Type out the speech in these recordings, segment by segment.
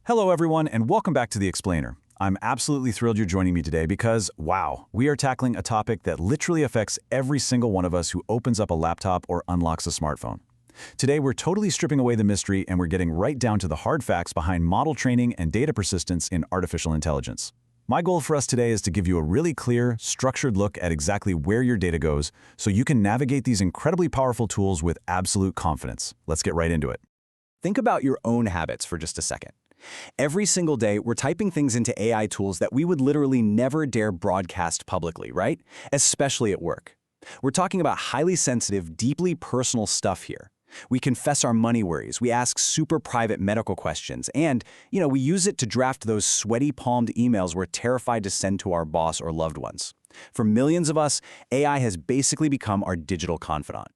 Hello everyone and welcome back to The Explainer. I'm absolutely thrilled you're joining me today because, wow, we are tackling a topic that literally affects every single one of us who opens up a laptop or unlocks a smartphone. Today we're totally stripping away the mystery and we're getting right down to the hard facts behind model training and data persistence in artificial intelligence. My goal for us today is to give you a really clear, structured look at exactly where your data goes so you can navigate these incredibly powerful tools with absolute confidence. Let's get right into it. Think about your own habits for just a second. Every single day, we're typing things into AI tools that we would literally never dare broadcast publicly, right? Especially at work. We're talking about highly sensitive, deeply personal stuff here. We confess our money worries, we ask super private medical questions, and, we use it to draft those sweaty palmed emails we're terrified to send to our boss or loved ones. For millions of us, AI has basically become our digital confidant.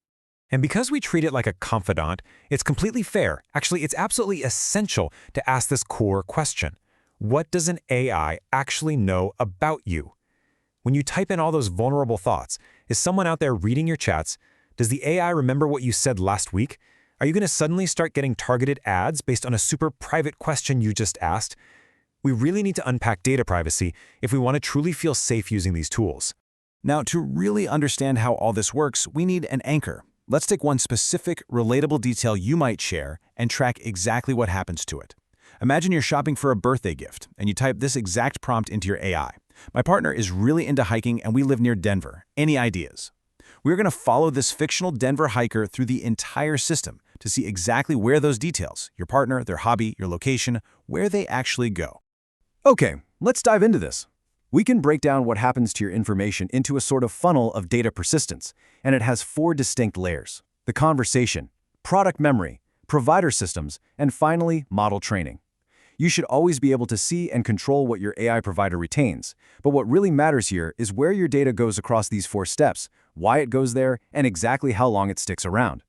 And because we treat it like a confidant, it's completely fair. Actually, it's absolutely essential to ask this core question. What does an AI actually know about you? When you type in all those vulnerable thoughts, is someone out there reading your chats? Does the AI remember what you said last week? Are you going to suddenly start getting targeted ads based on a super private question you just asked? We really need to unpack data privacy if we want to truly feel safe using these tools. Now, to really understand how all this works, we need an anchor. Let's take one specific, relatable detail you might share and track exactly what happens to it. Imagine you're shopping for a birthday gift, and you type this exact prompt into your AI. My partner is really into hiking, and we live near Denver. Any ideas? We're going to follow this fictional Denver hiker through the entire system to see exactly where those details, your partner, their hobby, your location, where they actually go. Okay, let's dive into this. We can break down what happens to your information into a sort of funnel of data persistence, and it has 4 distinct layers: the conversation, product memory, provider systems, and finally, model training. You should always be able to see and control what your AI provider retains, but what really matters here is where your data goes across these 4 steps, why it goes there, and exactly how long it sticks around.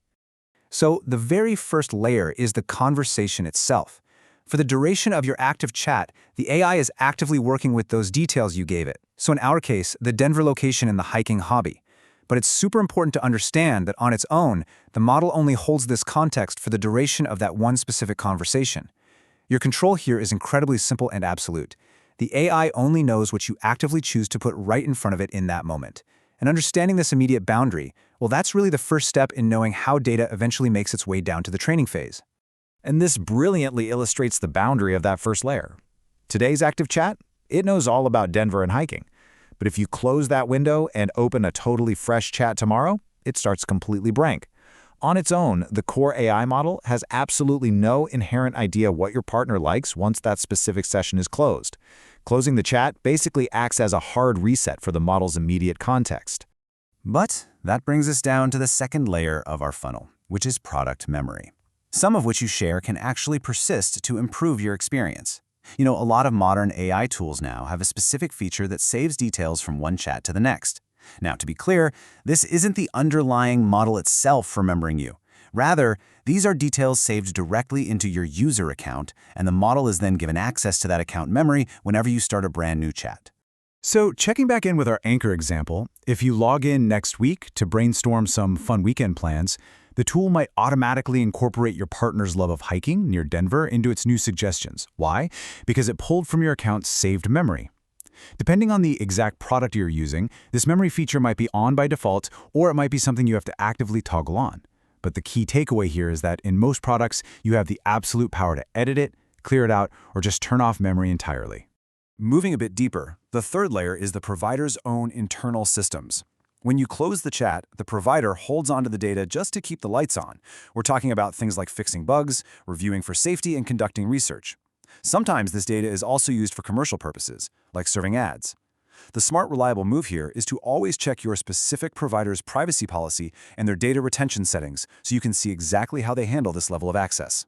So the very first layer is the conversation itself. For the duration of your active chat, the AI is actively working with those details you gave it. So in our case, the Denver location and the hiking hobby. But it's super important to understand that on its own, the model only holds this context for the duration of that one specific conversation. Your control here is incredibly simple and absolute. The AI only knows what you actively choose to put right in front of it in that moment. And understanding this immediate boundary, well, that's really the first step in knowing how data eventually makes its way down to the training phase. And this brilliantly illustrates the boundary of that first layer. Today's active chat, it knows all about Denver and hiking. But if you close that window and open a totally fresh chat tomorrow, it starts completely blank. On its own, the core AI model has absolutely no inherent idea what your partner likes once that specific session is closed. Closing the chat basically acts as a hard reset for the model's immediate context. But that brings us down to the second layer of our funnel, which is product memory. Some of which you share can actually persist to improve your experience. A lot of modern AI tools now have a specific feature that saves details from one chat to the next. Now, to be clear, this isn't the underlying model itself remembering you. Rather, these are details saved directly into your user account, and the model is then given access to that account memory whenever you start a brand new chat. So, checking back in with our anchor example, if you log in next week to brainstorm some fun weekend plans, the tool might automatically incorporate your partner's love of hiking near Denver into its new suggestions. Why? Because it pulled from your account's saved memory. Depending on the exact product you're using, this memory feature might be on by default, or it might be something you have to actively toggle on. But the key takeaway here is that in most products, you have the absolute power to edit it, clear it out, or just turn off memory entirely. Moving a bit deeper, the third layer is the provider's own internal systems. When you close the chat, the provider holds onto the data just to keep the lights on. We're talking about things like fixing bugs, reviewing for safety, and conducting research. Sometimes this data is also used for commercial purposes, like serving ads. The smart, reliable move here is to always check your specific provider's privacy policy and their data retention settings so you can see exactly how they handle this level of access.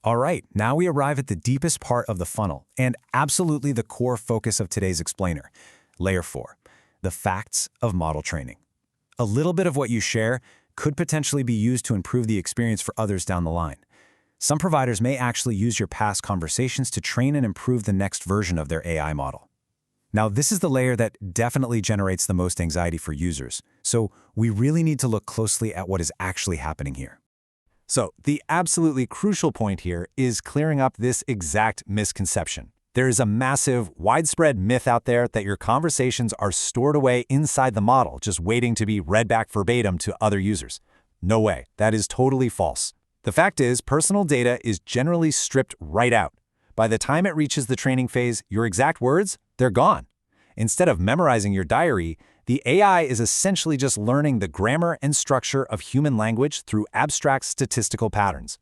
All right, now we arrive at the deepest part of the funnel, and absolutely the core focus of today's explainer, Layer 4. The facts of model training. A little bit of what you share could potentially be used to improve the experience for others down the line. Some providers may actually use your past conversations to train and improve the next version of their AI model. Now, this is the layer that definitely generates the most anxiety for users, so we really need to look closely at what is actually happening here. So the absolutely crucial point here is clearing up this exact misconception. There is a massive, widespread myth out there that your conversations are stored away inside the model, just waiting to be read back verbatim to other users. No way. That is totally false. The fact is, personal data is generally stripped right out. By the time it reaches the training phase, your exact words, they're gone. Instead of memorizing your diary, the AI is essentially just learning the grammar and structure of human language through abstract statistical patterns.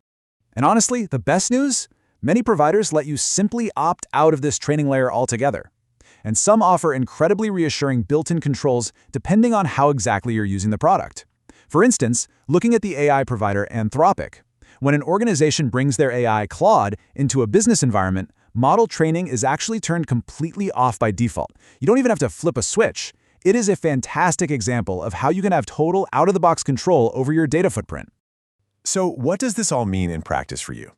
And honestly, the best news? Many providers let you simply opt out of this training layer altogether. And some offer incredibly reassuring built-in controls depending on how exactly you're using the product. For instance, looking at the AI provider Anthropic. When an organization brings their AI, Claude, into a business environment, model training is actually turned completely off by default. You don't even have to flip a switch. It is a fantastic example of how you can have total out-of-the-box control over your data footprint. So what does this all mean in practice for you?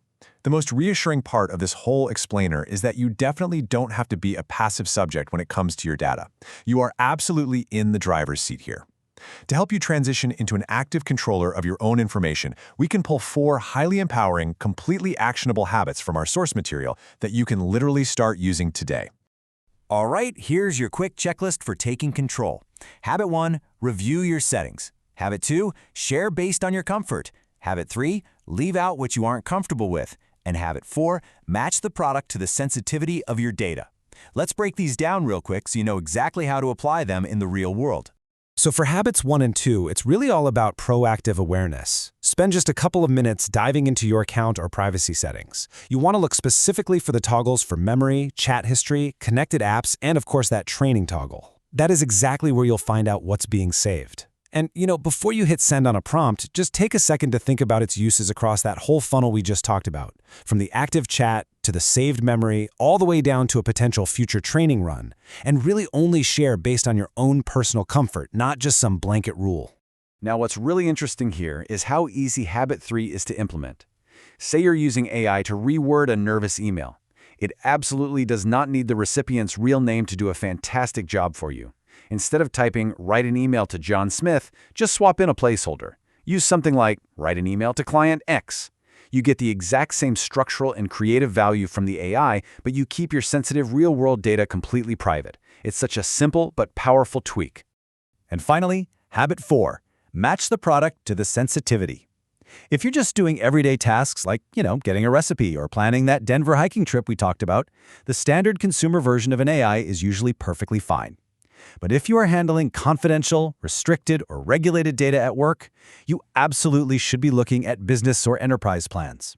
The most reassuring part of this whole explainer is that you definitely don't have to be a passive subject when it comes to your data. You are absolutely in the driver's seat here. To help you transition into an active controller of your own information, we can pull 4 highly empowering, completely actionable habits from our source material that you can literally start using today. All right, here's your quick checklist for taking control. Habit 1, review your settings. Habit 2, share based on your comfort. Habit 3, leave out what you aren't comfortable with. And habit 4, match the product to the sensitivity of your data. Let's break these down real quick so you know exactly how to apply them in the real world. So for habits 1 and 2, it's really all about proactive awareness. Spend just a couple of minutes diving into your account or privacy settings. You want to look specifically for the toggles for memory, chat history, connected apps, and of course that training toggle. That is exactly where you'll find out what's being saved. And, before you hit send on a prompt, just take a second to think about its uses across that whole funnel we just talked about, from the active chat to the saved memory, all the way down to a potential future training run, and really only share based on your own personal comfort, not just some blanket rule. Now, what's really interesting here is how easy Habit 3 is to implement. Say you're using AI to reword a nervous email. It absolutely does not need the recipient's real name to do a fantastic job for you. Instead of typing, write an email to John Smith, just swap in a placeholder. Use something like, write an email to client X. You get the exact same structural and creative value from the AI, but you keep your sensitive real-world data completely private. It's such a simple but powerful tweak. And finally, habit 4, match the product to the sensitivity. If you're just doing everyday tasks like, getting a recipe or planning that Denver hiking trip we talked about, the standard consumer version of an AI is usually perfectly fine. But if you are handling confidential, restricted, or regulated data at work, you absolutely should be looking at business or enterprise plans.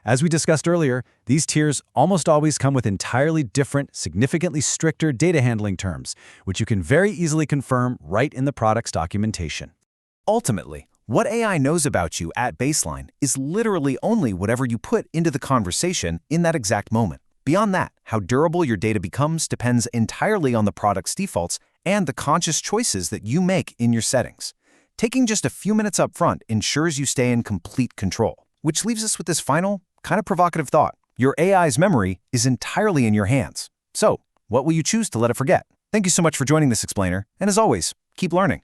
As we discussed earlier, these tiers almost always come with entirely different, significantly stricter data handling terms, which you can very easily confirm right in the product's documentation. Ultimately, what AI knows about you at baseline is literally only whatever you put into the conversation in that exact moment. Beyond that, how durable your data becomes depends entirely on the product's defaults and the conscious choices that you make in your settings. Taking just a few minutes up front ensures you stay in complete control, which leaves us with this final, kind of provocative thought. Your AI's memory is entirely in your hands. So, what will you choose to let it forget? Thank you so much for joining this explainer, and as always, keep learning.